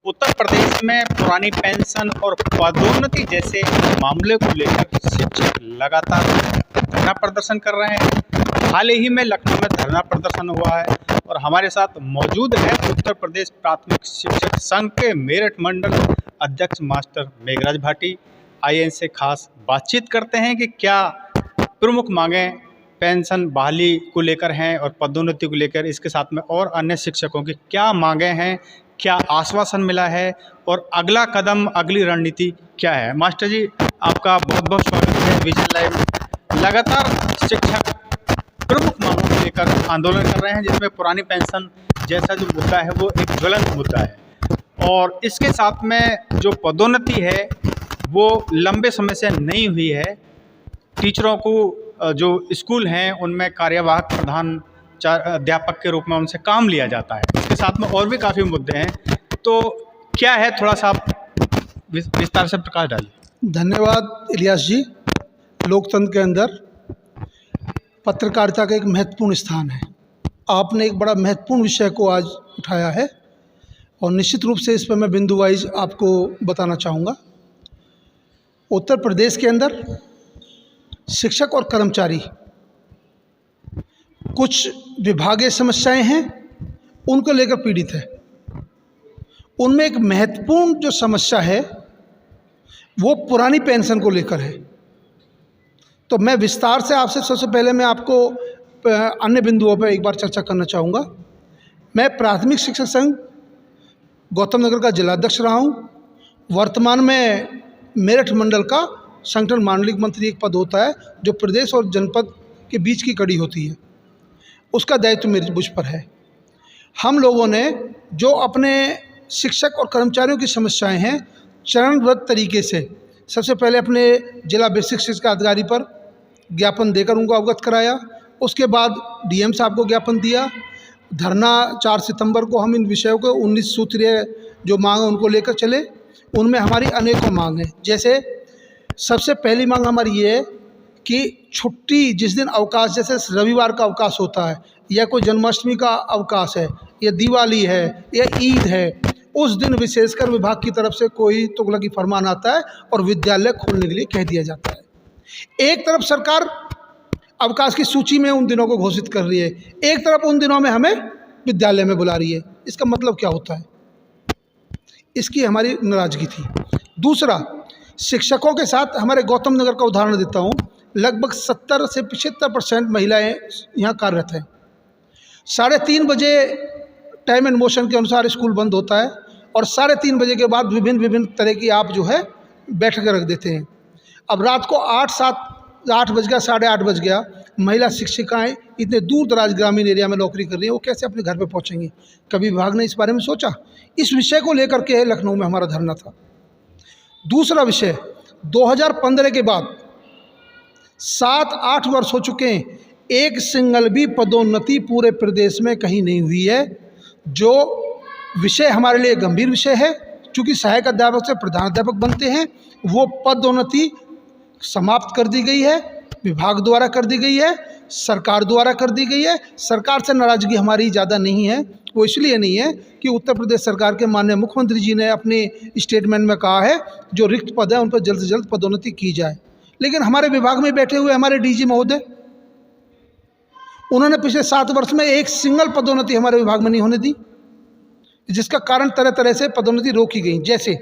उत्तर प्रदेश में पुरानी पेंशन और पदोन्नति जैसे मामले को लेकर शिक्षक लगातार धरना प्रदर्शन कर रहे हैं। हाल ही में लखनऊ में धरना प्रदर्शन हुआ है और हमारे साथ मौजूद है उत्तर प्रदेश प्राथमिक शिक्षक संघ के मेरठ मंडल अध्यक्ष मास्टर मेघराज भाटी। आइए इनसे खास बातचीत करते हैं कि क्या प्रमुख मांगें पेंशन बहाली को लेकर हैं और पदोन्नति को लेकर, इसके साथ में और अन्य शिक्षकों की क्या मांगें हैं, क्या आश्वासन मिला है और अगला कदम, अगली रणनीति क्या है। मास्टर जी, आपका बहुत बहुत स्वागत है विजन लाइव में। लगातार शिक्षक प्रमुख मांगों को लेकर आंदोलन कर रहे हैं, जिसमें पुरानी पेंशन जैसा जो मुद्दा है वो एक ज्वलंत मुद्दा है और इसके साथ में जो पदोन्नति है वो लंबे समय से नहीं हुई है। टीचरों को जो स्कूल हैं उनमें कार्यवाहक प्रधान अध्यापक के रूप में उनसे काम लिया जाता है। इसके साथ में और भी काफ़ी मुद्दे हैं, तो क्या है, थोड़ा सा आप विस्तार से प्रकाश डालिए। धन्यवाद इलियास जी। लोकतंत्र के अंदर पत्रकारिता का एक महत्वपूर्ण स्थान है। आपने एक बड़ा महत्वपूर्ण विषय को आज उठाया है और निश्चित रूप से इस पर मैं बिंदु वाइज आपको बताना चाहूँगा। उत्तर प्रदेश के अंदर शिक्षक और कर्मचारी कुछ विभागीय समस्याएं हैं, उनको लेकर पीड़ित है। उनमें एक महत्वपूर्ण जो समस्या है वो पुरानी पेंशन को लेकर है। तो मैं विस्तार से आपसे सबसे पहले मैं आपको अन्य बिंदुओं पर एक बार चर्चा करना चाहूँगा। मैं प्राथमिक शिक्षक संघ गौतम नगर का जिलाध्यक्ष रहा हूँ। वर्तमान में मेरठ मंडल का संगठन मांडलिक मंत्री एक पद होता है जो प्रदेश और जनपद के बीच की कड़ी होती है, उसका दायित्व मेरे मुझ पर है। हम लोगों ने जो अपने शिक्षक और कर्मचारियों की समस्याएं हैं चरणबद्ध तरीके से सबसे पहले अपने जिला बेसिक शिक्षा अधिकारी पर ज्ञापन देकर उनको अवगत कराया। उसके बाद डीएम साहब को ज्ञापन दिया। धरना 4 सितंबर को हम इन विषयों को 19 सूत्रीय जो मांग है उनको लेकर चले। उनमें हमारी अनेकों मांग हैं। जैसे सबसे पहली मांग हमारी ये है कि छुट्टी जिस दिन अवकाश, जैसे रविवार का अवकाश होता है या कोई जन्माष्टमी का अवकाश है या दिवाली है या ईद है, उस दिन विशेषकर विभाग की तरफ से कोई तुगलकी फरमान आता है और विद्यालय खोलने के लिए कह दिया जाता है। एक तरफ सरकार अवकाश की सूची में उन दिनों को घोषित कर रही है, एक तरफ उन दिनों में हमें विद्यालय में बुला रही है। इसका मतलब क्या होता है? इसकी हमारी नाराजगी थी। दूसरा, शिक्षकों के साथ हमारे गौतम नगर का उदाहरण देता हूँ। लगभग 70 से 75% महिलाएं यहाँ कार्यरत हैं। 3:30 बजे टाइम एंड मोशन के अनुसार स्कूल बंद होता है और 3:30 बजे के बाद विभिन्न तरह की आप जो है बैठकें रख देते हैं। अब रात को 8 बज गया, 8:30 बज गया, महिला शिक्षिकाएं इतने दूर दराज ग्रामीण एरिया में नौकरी कर रही हैं, वो कैसे अपने घर पे पहुंचेंगी? कभी विभाग ने इस बारे में सोचा? इस विषय को लेकर के लखनऊ में हमारा धरना था। दूसरा विषय, 2015 के बाद 7-8 वर्ष हो चुके हैं, एक सिंगल भी पदोन्नति पूरे प्रदेश में कहीं नहीं हुई है, जो विषय हमारे लिए गंभीर विषय है। चूँकि सहायक अध्यापक से प्रधान अध्यापक बनते हैं, वो पदोन्नति समाप्त कर दी गई है, विभाग द्वारा कर दी गई है, सरकार द्वारा कर दी गई है। सरकार से नाराज़गी हमारी ज़्यादा नहीं है। वो इसलिए नहीं है कि उत्तर प्रदेश सरकार के माननीय मुख्यमंत्री जी ने अपने स्टेटमेंट में कहा है जो रिक्त पद है उन पर जल्द से जल्द पदोन्नति की जाए। लेकिन हमारे विभाग में बैठे हुए हमारे डीजी महोदय, उन्होंने पिछले 7 वर्ष में एक सिंगल पदोन्नति हमारे विभाग में नहीं होने दी, जिसका कारण तरह तरह से पदोन्नति रोकी गई। जैसे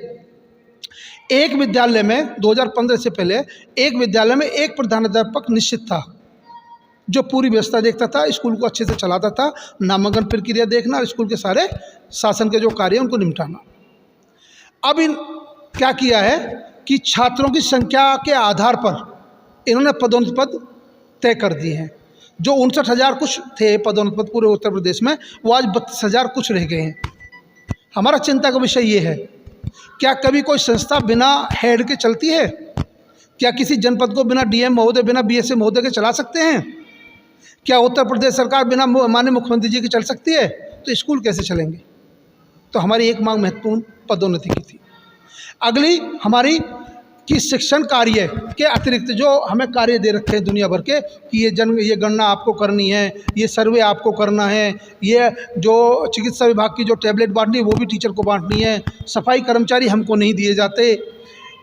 एक विद्यालय में 2015 से पहले एक विद्यालय में एक प्रधानाध्यापक निश्चित था जो पूरी व्यवस्था देखता था, स्कूल को अच्छे से चलाता था, नामांकन प्रक्रिया देखना और स्कूल के सारे शासन के जो कार्य उनको निपटाना। अब इन क्या किया है कि छात्रों की संख्या के आधार पर इन्होंने पदोन्नति पद तय कर दिए हैं। जो 59,000 कुछ थे पदोन्नति पद पूरे उत्तर प्रदेश में, वो आज 32,000 कुछ रह गए हैं। हमारा चिंता का विषय ये है, क्या कभी कोई संस्था बिना हेड के चलती है? क्या किसी जनपद को बिना डीएम महोदय, बिना बीएसए महोदय के चला सकते हैं? क्या उत्तर प्रदेश सरकार बिना माननीय मुख्यमंत्री जी की चल सकती है? तो स्कूल कैसे चलेंगे? तो हमारी एक मांग महत्वपूर्ण पदोन्नति की थी। अगली हमारी कि शिक्षण कार्य के अतिरिक्त जो हमें कार्य दे रखे हैं दुनिया भर के कि ये गणना आपको करनी है, ये सर्वे आपको करना है, ये जो चिकित्सा विभाग की जो टैबलेट बांटनी है वो भी टीचर को बांटनी है, सफाई कर्मचारी हमको नहीं दिए जाते।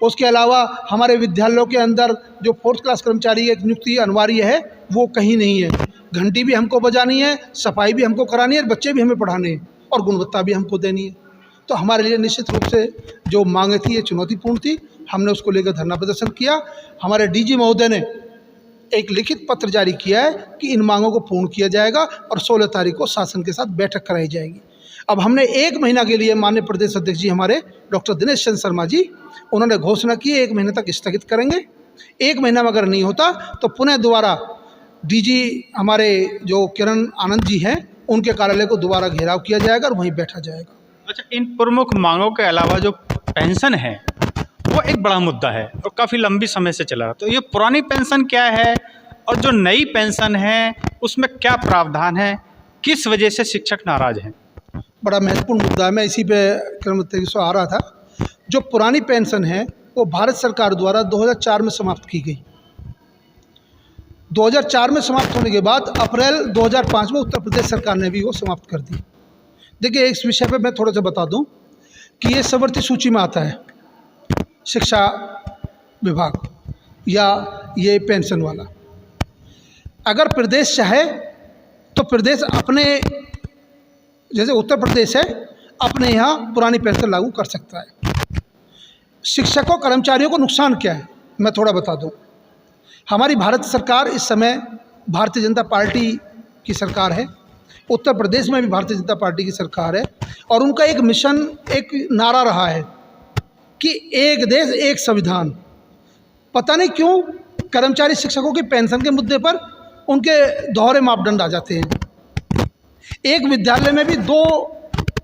उसके अलावा हमारे विद्यालयों के अंदर जो 4th क्लास कर्मचारी की नियुक्ति अनिवार्य है वो कहीं नहीं है। घंटी भी हमको बजानी है, सफाई भी हमको करानी है, बच्चे भी हमें पढ़ाने हैं और गुणवत्ता भी हमको देनी है। तो हमारे लिए निश्चित रूप से जो मांगें थी ये चुनौतीपूर्ण थी। हमने उसको लेकर धरना प्रदर्शन किया। हमारे डीजी महोदय ने एक लिखित पत्र जारी किया है कि इन मांगों को पूर्ण किया जाएगा और 16 तारीख को शासन के साथ बैठक कराई जाएगी। अब हमने 1 महीना के लिए माननीय प्रदेश अध्यक्ष जी हमारे डॉक्टर दिनेश चंद्र शर्मा जी उन्होंने घोषणा की 1 महीने तक स्थगित करेंगे। 1 महीना में अगर नहीं होता तो पुनः दोबारा डीजी हमारे जो किरण आनंद जी हैं उनके कार्यालय को दोबारा घेराव किया जाएगा और वहीं बैठा जाएगा। अच्छा, इन प्रमुख मांगों के अलावा जो पेंशन है वो एक बड़ा मुद्दा है और काफ़ी लंबी समय से चला रहा। तो ये पुरानी पेंशन क्या है और जो नई पेंशन है उसमें क्या प्रावधान है, किस वजह से शिक्षक नाराज हैं? बड़ा महत्वपूर्ण मुद्दा है। मैं इसी पे क्रमबद्ध से आ रहा था। जो पुरानी पेंशन है वो भारत सरकार द्वारा 2004 में समाप्त की गई। 2004 में समाप्त होने के बाद अप्रैल 2005 में उत्तर प्रदेश सरकार ने भी वो समाप्त कर दी। देखिए, इस विषय पे मैं थोड़ा सा बता दूं कि ये सवर्ती सूची में आता है शिक्षा विभाग या ये पेंशन वाला। अगर प्रदेश चाहे तो प्रदेश अपने, जैसे उत्तर प्रदेश है, अपने यहाँ पुरानी पेंशन लागू कर सकता है। शिक्षकों कर्मचारियों को नुकसान क्या है मैं थोड़ा बता दूं। हमारी भारत सरकार इस समय भारतीय जनता पार्टी की सरकार है, उत्तर प्रदेश में भी भारतीय जनता पार्टी की सरकार है और उनका एक मिशन, एक नारा रहा है कि एक देश एक संविधान। पता नहीं क्यों कर्मचारी शिक्षकों की पेंशन के मुद्दे पर उनके दोहरे मापदंड आ जाते हैं। एक विद्यालय में भी 2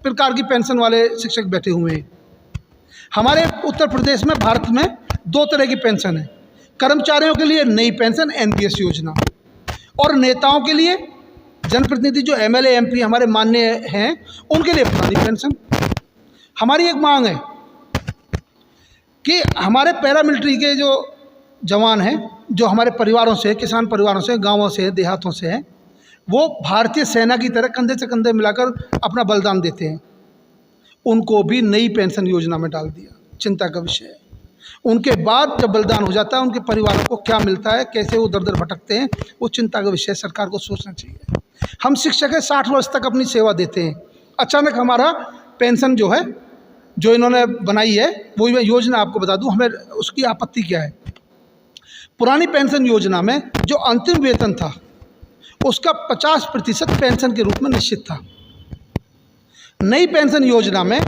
प्रकार की पेंशन वाले शिक्षक बैठे हुए हैं। हमारे उत्तर प्रदेश में, भारत में 2 तरह की पेंशन है। कर्मचारियों के लिए नई पेंशन एनपीएस योजना और नेताओं के लिए, जनप्रतिनिधि जो एमएलए एमपी हमारे माननीय हैं उनके लिए पुरानी पेंशन। हमारी एक मांग है कि हमारे पैरामिलिट्री के जो जवान हैं, जो हमारे परिवारों से, किसान परिवारों से, गांवों से, देहातों से हैं, वो भारतीय सेना की तरह कंधे से कंधे मिलाकर अपना बलिदान देते हैं, उनको भी नई पेंशन योजना में डाल दिया। चिंता का विषय है। उनके बाद जब बलिदान हो जाता है उनके परिवारों को क्या मिलता है, कैसे वो दर दर भटकते हैं, वो चिंता का विषय सरकार को सोचना चाहिए। हम शिक्षक है 60 वर्ष तक अपनी सेवा देते हैं, अचानक हमारा पेंशन जो है, जो इन्होंने बनाई है वो मैं योजना आपको बता दूं, हमें उसकी आपत्ति क्या है। पुरानी पेंशन योजना में जो अंतिम वेतन था उसका 50% पेंशन के रूप में निश्चित था। नई पेंशन योजना में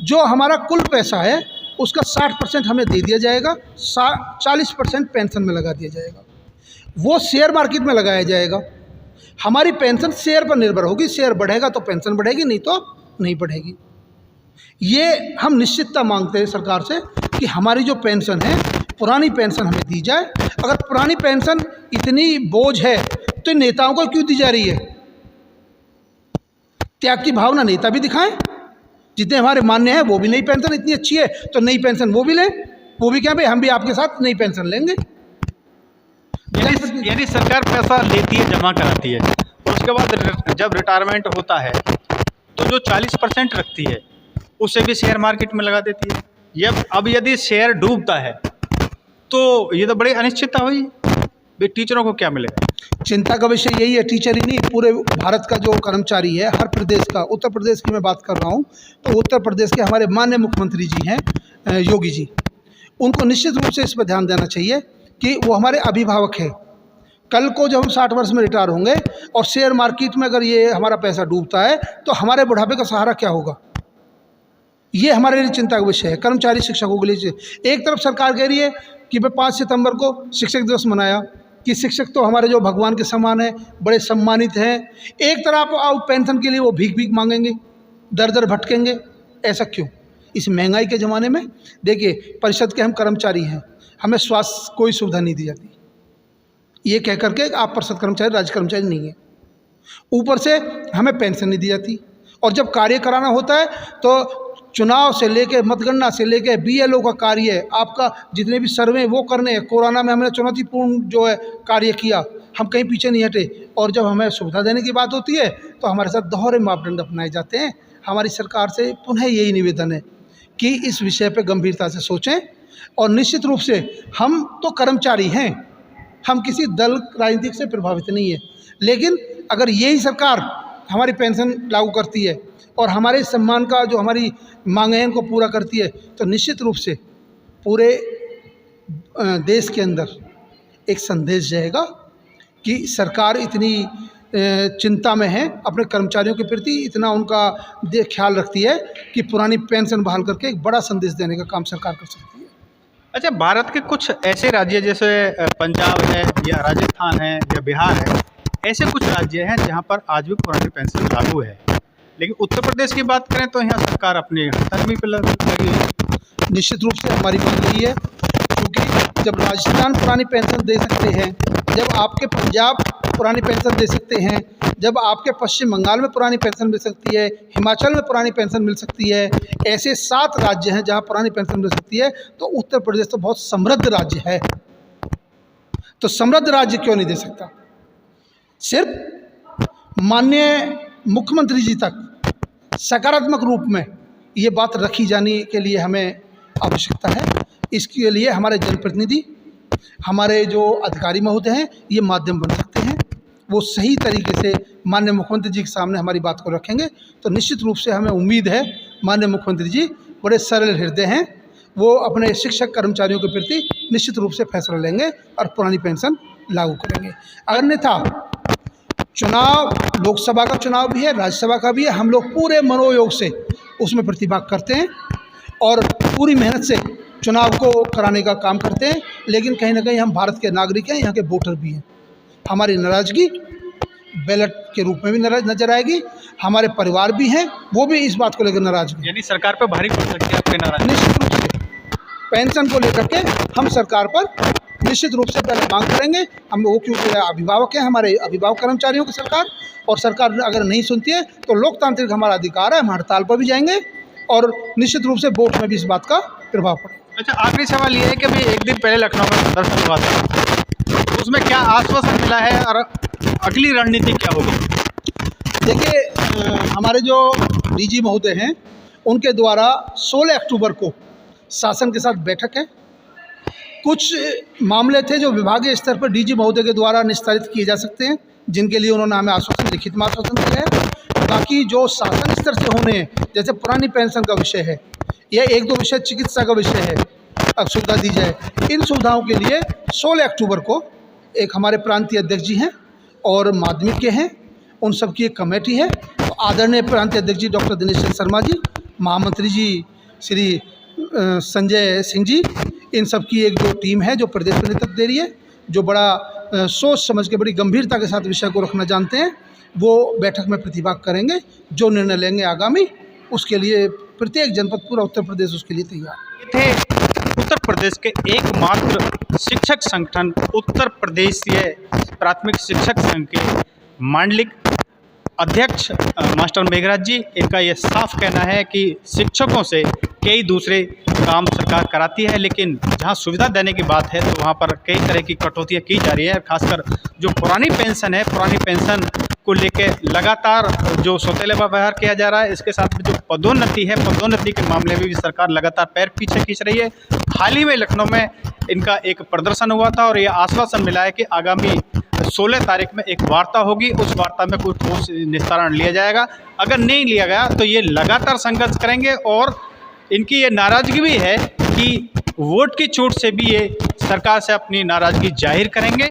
जो हमारा कुल पैसा है उसका 60% हमें दे दिया जाएगा, 40% पेंशन में लगा दिया जाएगा। वो शेयर मार्केट में लगाया जाएगा। हमारी पेंशन शेयर पर निर्भर होगी, शेयर बढ़ेगा तो पेंशन बढ़ेगी, नहीं तो नहीं बढ़ेगी। ये हम निश्चितता मांगते हैं सरकार से कि हमारी जो पेंशन है, पुरानी पेंशन हमें दी जाए। अगर पुरानी पेंशन इतनी बोझ है तो नेताओं को क्यों दी जा रही है? त्याग की भावना नेता भी दिखाएं। जितने हमारे मान्य हैं वो भी नई पेंशन इतनी अच्छी है तो नई पेंशन वो भी लें, वो भी क्या भाई हम भी आपके साथ नई पेंशन लेंगे। यानी सरकार पैसा लेती है, जमा कराती है, उसके बाद जब रिटायरमेंट होता है तो जो 40% रखती है उसे भी शेयर मार्केट में लगा देती है। अब यदि शेयर डूबता है तो ये तो बड़ी अनिश्चितता हुई, भाई टीचरों को क्या मिलेगा? चिंता का विषय यही है। टीचर ही नहीं, पूरे भारत का जो कर्मचारी है, हर प्रदेश का, उत्तर प्रदेश की मैं बात कर रहा हूँ तो उत्तर प्रदेश के हमारे माननीय मुख्यमंत्री जी हैं योगी जी, उनको निश्चित रूप से इस पर ध्यान देना चाहिए कि वो हमारे अभिभावक हैं। कल को जब हम 60 वर्ष में रिटायर होंगे और शेयर मार्केट में अगर ये हमारा पैसा डूबता है तो हमारे बुढ़ापे का सहारा क्या होगा? ये हमारे लिए चिंता का विषय है, कर्मचारी शिक्षकों के लिए। एक तरफ सरकार कह रही है कि भाई 5 सितंबर को शिक्षक दिवस मनाया, कि शिक्षक तो हमारे जो भगवान के समान है, बड़े सम्मानित हैं। एक तरफ आप पेंशन के लिए वो भीख भीख मांगेंगे, दर दर भटकेंगे। ऐसा क्यों? इस महंगाई के ज़माने में देखिए, परिषद के हम कर्मचारी हैं, हमें स्वास्थ्य कोई सुविधा नहीं दी जाती, ये कह करके आप परिषद कर्मचारी राज्य कर्मचारी नहीं है। ऊपर से हमें पेंशन नहीं दी जाती और जब कार्य कराना होता है तो चुनाव से लेके मतगणना से लेके BLO का कार्य, आपका जितने भी सर्वे वो करने हैं। कोरोना में हमने चुनौतीपूर्ण जो है कार्य किया, हम कहीं पीछे नहीं हटे। और जब हमें सुविधा देने की बात होती है तो हमारे साथ दोहरे मापदंड अपनाए जाते हैं। हमारी सरकार से पुनः यही निवेदन है कि इस विषय पर गंभीरता से सोचें। और निश्चित रूप से हम तो कर्मचारी हैं, हम किसी दल राजनीतिक से प्रभावित नहीं है, लेकिन अगर यही सरकार हमारी पेंशन लागू करती है और हमारे सम्मान का जो हमारी मांगें हैं उनको पूरा करती है, तो निश्चित रूप से पूरे देश के अंदर एक संदेश जाएगा कि सरकार इतनी चिंता में है, अपने कर्मचारियों के प्रति इतना उनका ख्याल रखती है कि पुरानी पेंशन बहाल करके एक बड़ा संदेश देने का काम सरकार कर सकती है। अच्छा, भारत के कुछ ऐसे राज्य जैसे पंजाब है या राजस्थान है या बिहार है, ऐसे कुछ राज्य हैं जहां पर आज भी पुरानी पेंशन लागू है, लेकिन उत्तर प्रदेश की बात करें तो यहाँ सरकार अपनी हड़ताल पे लगी है। निश्चित रूप से हमारी मांग यही है, क्योंकि जब राजस्थान पुरानी पेंशन दे सकते हैं, जब आपके पंजाब पुरानी पेंशन दे सकते हैं, जब आपके पश्चिम बंगाल में पुरानी पेंशन मिल सकती है, हिमाचल में पुरानी पेंशन मिल सकती है, ऐसे 7 राज्य हैं जहां पुरानी पेंशन मिल सकती है, तो उत्तर प्रदेश तो बहुत समृद्ध राज्य है। तो समृद्ध राज्य क्यों नहीं दे सकता? सिर्फ माननीय मुख्यमंत्री जी तक सकारात्मक रूप में ये बात रखी जाने के लिए हमें आवश्यकता है। इसके लिए हमारे जनप्रतिनिधि, हमारे जो अधिकारी महोदय हैं, ये माध्यम बन सकते हैं। वो सही तरीके से माननीय मुख्यमंत्री जी के सामने हमारी बात को रखेंगे तो निश्चित रूप से हमें उम्मीद है माननीय मुख्यमंत्री जी बड़े सरल हृदय हैं, वो अपने शिक्षक कर्मचारियों के प्रति निश्चित रूप से फैसला लेंगे और पुरानी पेंशन लागू करेंगे। अन्यथा चुनाव, लोकसभा का चुनाव भी है, राज्यसभा का भी है, हम लोग पूरे मनोयोग से उसमें प्रतिभाग करते हैं और पूरी मेहनत से चुनाव को कराने का काम करते हैं। लेकिन कहीं ना कहीं हम भारत के नागरिक हैं, यहाँ के वोटर भी हैं। हमारी नाराज़गी बैलेट के रूप में भी नजर आएगी, हमारे परिवार भी हैं, वो भी इस बात को लेकर नाराज हैं। यानी सरकार पर भारी पड़ सकती है आपके नाराज? निश्चित रूप से पेंशन को लेकर के हम सरकार पर निश्चित रूप से पहले मांग करेंगे। हम वो क्योंकि अभिभावक हैं, हमारे अभिभावक कर्मचारियों की सरकार, और सरकार अगर नहीं सुनती है तो लोकतांत्रिक हमारा अधिकार है, हम हड़ताल पर भी जाएंगे और निश्चित रूप से वोट में भी इस बात का प्रभाव पड़ेगा। अच्छा, आखिरी सवाल ये है कि अभी एक दिन पहले लखनऊ में प्रदर्शन हुआ था, उसमें क्या आश्वासन मिला है और अगली रणनीति क्या होगी? देखिए, हमारे जो DG महोदय हैं उनके द्वारा 16 अक्टूबर को शासन के साथ बैठक है। कुछ मामले थे जो विभागीय स्तर पर DG महोदय के द्वारा निस्तारित किए जा सकते हैं, जिनके लिए उन्होंने हमें आश्वासन, लिखित में आश्वासन दिया है। बाकी जो शासन स्तर से होने हैं, जैसे पुरानी पेंशन का विषय है या 1-2 विषय चिकित्सा का विषय है, अब सुविधा दी जाए, इन सुविधाओं के लिए 16 अक्टूबर को एक हमारे प्रांतीय अध्यक्ष जी हैं और माध्यमिक के हैं, उन सब की एक कमेटी है। तो आदरणीय प्रांतीय अध्यक्ष जी डॉक्टर दिनेश शर्मा जी, महामंत्री जी श्री संजय सिंह जी, इन सब की 1-2 टीम है जो प्रदेश में नेतृत्व दे रही है, जो बड़ा सोच समझ के बड़ी गंभीरता के साथ विषय को रखना जानते हैं। वो बैठक में प्रतिभाग करेंगे, जो निर्णय लेंगे आगामी, उसके लिए प्रत्येक जनपद, पूरा उत्तर प्रदेश उसके लिए तैयार थे। उत्तर प्रदेश के एकमात्र शिक्षक संगठन उत्तर प्रदेशीय प्राथमिक शिक्षक संघ के मांडलिक अध्यक्ष मास्टर मेघराज जी, इनका ये साफ कहना है कि शिक्षकों से कई दूसरे काम सरकार कराती है, लेकिन जहां सुविधा देने की बात है तो वहां पर कई तरह की कटौतियां की जा रही है। खासकर जो पुरानी पेंशन है, पुरानी पेंशन को लेके लगातार जो सौतेला व्यवहार किया जा रहा है, इसके साथ में जो पदोन्नति है, पदोन्नति के मामले में भी सरकार लगातार पैर पीछे खींच रही है। हाल ही में लखनऊ में इनका एक प्रदर्शन हुआ था और ये आश्वासन मिला है कि आगामी 16 तारीख में एक वार्ता होगी, उस वार्ता में कोई ठोस निस्तारण लिया जाएगा। अगर नहीं लिया गया तो ये लगातार संघर्ष करेंगे और इनकी ये नाराज़गी भी है कि वोट की चोट से भी ये सरकार से अपनी नाराज़गी जाहिर करेंगे।